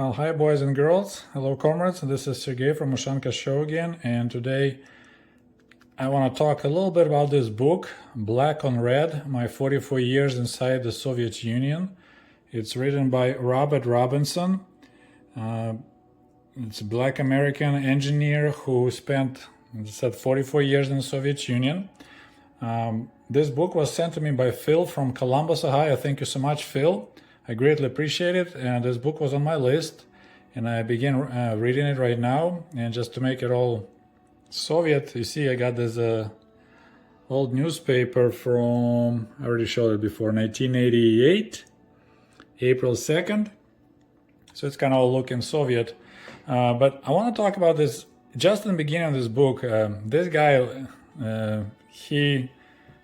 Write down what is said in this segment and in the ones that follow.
Well, hi boys and girls. Hello comrades. This is Sergey from Ushanka Show again, and today I want to talk a little bit about this book, Black on Red, My 44 Years Inside the Soviet Union. It's written by Robert Robinson. It's a black American engineer who spent, as I said, 44 years in the Soviet Union. This book was sent to me by Phil from Columbus, Ohio. Thank you so much, Phil. I greatly appreciate it, and this book was on my list, and I began reading it right now. And just to make it all Soviet, you see I got this old newspaper from, I already showed it before, 1988, April 2nd. So it's kind of all looking Soviet. But I want to talk about this just in the beginning of this book. This guy,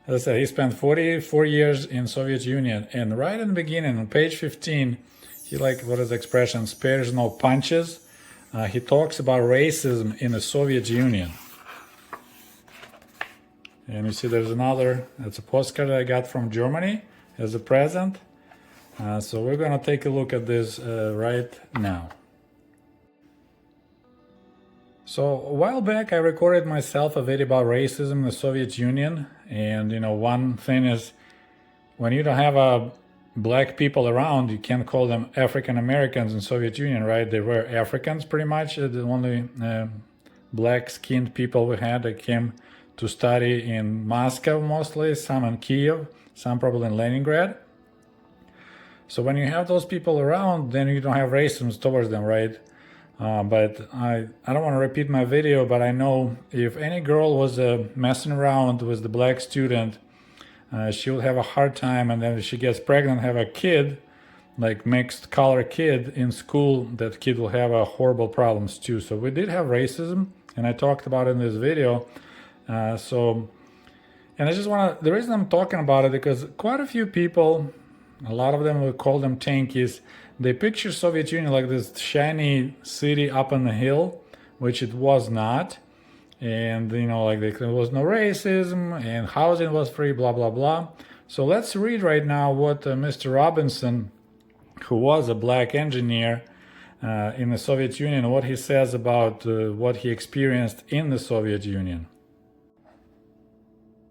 as I said, he spent 44 years in Soviet Union, and right in the beginning, on page 15, he, like, what is the expression, spares no punches. He talks about racism in the Soviet Union. And you see there's another, that's a postcard I got from Germany as a present. So we're going to take a look at this right now. So a while back I recorded myself a video about racism in the Soviet Union, and one thing is, when you don't have black people around, you can't call them African Americans in Soviet Union, right? They were Africans pretty much, the only black-skinned people we had that came to study in Moscow mostly, some in Kiev, some probably in Leningrad. So when you have those people around, then you don't have racism towards them, right? But I don't want to repeat my video, but I know if any girl was messing around with the black student, she will have a hard time, and then if she gets pregnant, have a kid, like mixed color kid in school, that kid will have horrible problems too. So we did have racism, and I talked about it in this video. And I just want to, the reason I'm talking about it, because quite a few people, a lot of them, we call them tankies, they picture Soviet Union like this shiny city up on the hill, which it was not. And, like there was no racism and housing was free, blah, blah, blah. So let's read right now what Mr. Robinson, who was a black engineer in the Soviet Union, what he says about what he experienced in the Soviet Union.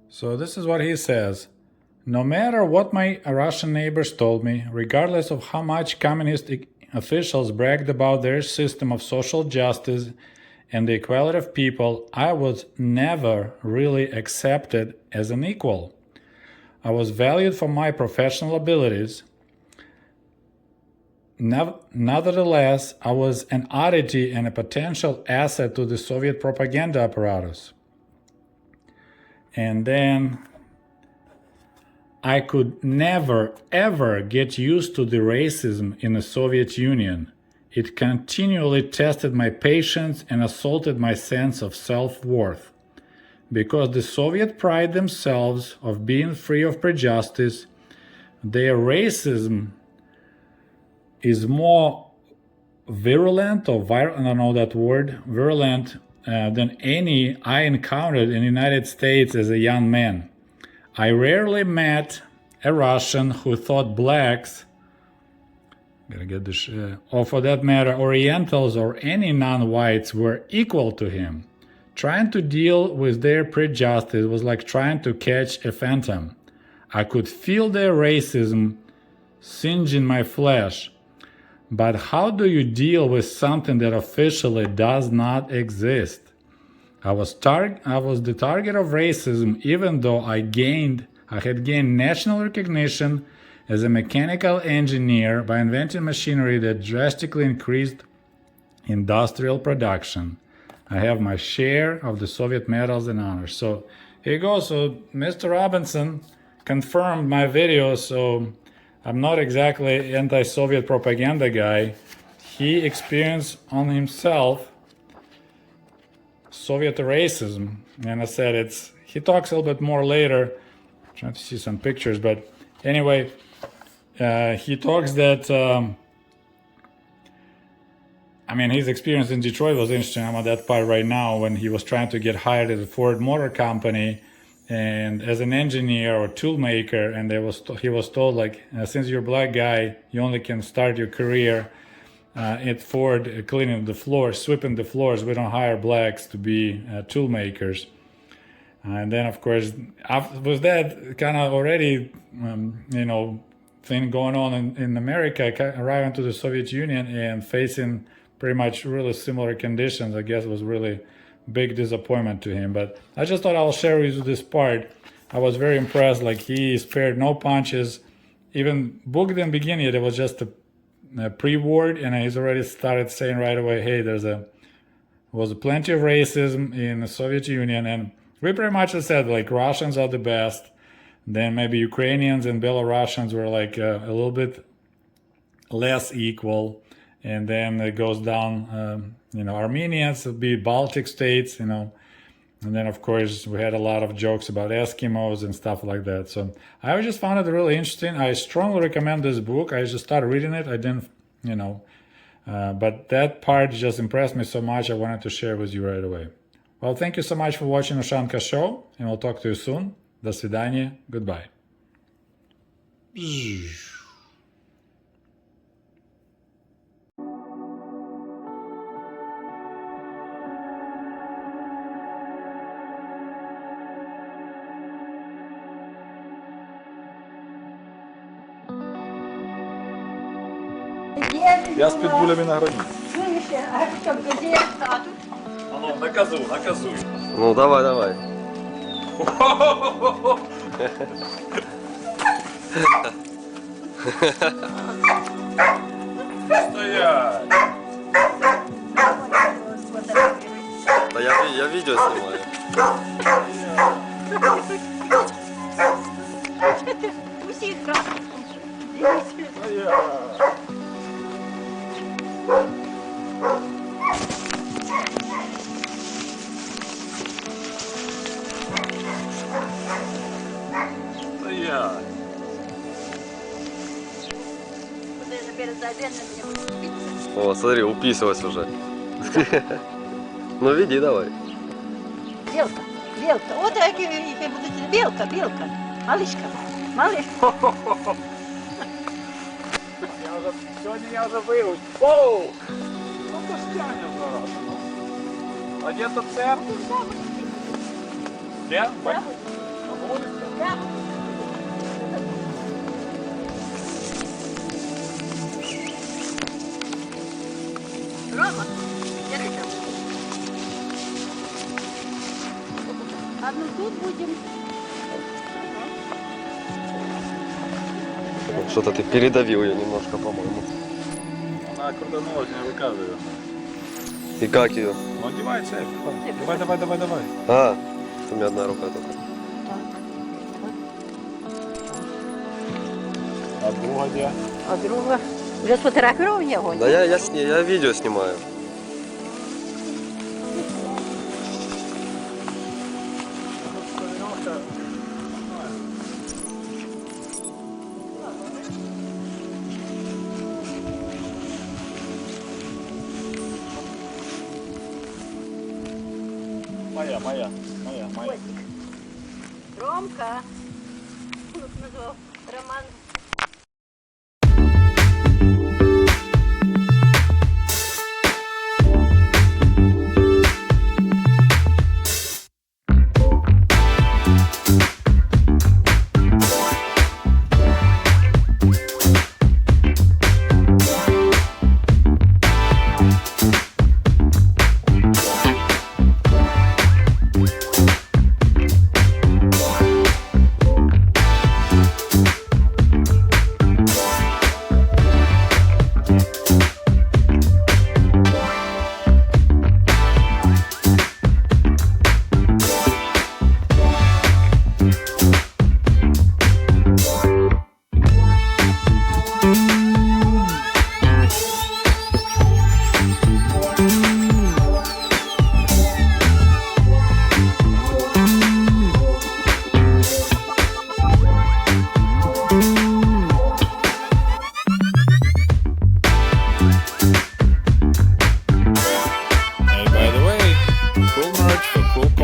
So this is what he says. No matter what my Russian neighbors told me, regardless of how much communist officials bragged about their system of social justice and the equality of people, I was never really accepted as an equal. I was valued for my professional abilities. Nevertheless, I was an oddity and a potential asset to the Soviet propaganda apparatus. And then, I could never, ever get used to the racism in the Soviet Union. It continually tested my patience and assaulted my sense of self-worth. Because the Soviets pride themselves of being free of prejudice, their racism is more virulent, or I don't know that word, virulent, than any I encountered in the United States as a young man. I rarely met a Russian who thought blacks, or for that matter, Orientals or any non-whites were equal to him. Trying to deal with their prejudice was like trying to catch a phantom. I could feel their racism singeing my flesh. But how do you deal with something that officially does not exist? I was the target of racism, even though I had gained national recognition as a mechanical engineer by inventing machinery that drastically increased industrial production. I have my share of the Soviet medals and honors. So here you go. So Mr. Robinson confirmed my video. So I'm not exactly anti-Soviet propaganda guy. He experienced on himself Soviet racism, and I said he talks a little bit more later. I'm trying to see some pictures, but anyway, he talks that his experience in Detroit was interesting. I'm at that part right now, when he was trying to get hired at the Ford Motor Company and as an engineer or tool maker, and he was told, like, since you're a black guy, you only can start your career at Ford cleaning the floors, sweeping the floors. We don't hire blacks to be tool makers. And then, of course, with that kind of already, thing going on in America, arriving to the Soviet Union and facing pretty much really similar conditions, I guess was really big disappointment to him. But I just thought I'll share with you this part. I was very impressed. Like, he spared no punches. Even book in the beginning, it was just a pre-word, and he's already started saying right away, hey, was plenty of racism in the Soviet Union, and we pretty much said like Russians are the best. Then maybe Ukrainians and Belarusians were like a little bit less equal, and then it goes down. Armenians would be Baltic states, and then of course we had a lot of jokes about Eskimos and stuff like that. So I just found it really interesting. I strongly recommend this book. I just started reading it. I didn't, but that part just impressed me so much. I wanted to share with you right away. Well, thank you so much for watching Ushanka Show, and we'll talk to you soon. До свидания. Goodbye. Я с питбулями на границе. А что, где статус? А ну, наказуй. Ну, давай. Стоять! Да я видео снимаю. Усі красиві. Стоять! О, смотри, уписалась уже. Ну, веди давай. Белка. От белка. Малышка. Сьогодні я вже виручу. Оу! Ну то стягне зараз. А де то церква? Де? На вулиці? Рома, держи. Одну тут будем. Что-то ты передавил ее немножко, по-моему. Вона крутанулась, не виказує. И как ее? Ну одівай цепь. Давай. А, у меня одна рука только. А друга де? А друга? Вже сфотографував його? Да я видео снимаю. Моя. Ромка. Назвав Роман.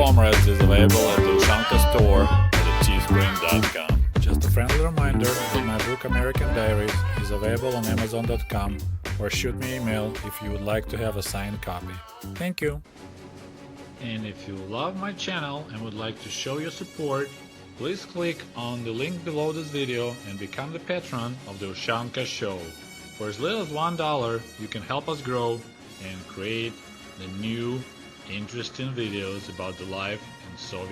Comrades is available at the Ushanka store at teespring.com. Just a friendly reminder that my book American Diaries is available on Amazon.com or shoot me an email if you would like to have a signed copy. Thank you. And if you love my channel and would like to show your support, please click on the link below this video and become the patron of the Ushanka Show. For as little as $1, you can help us grow and create the new, interesting videos about the life in Soviet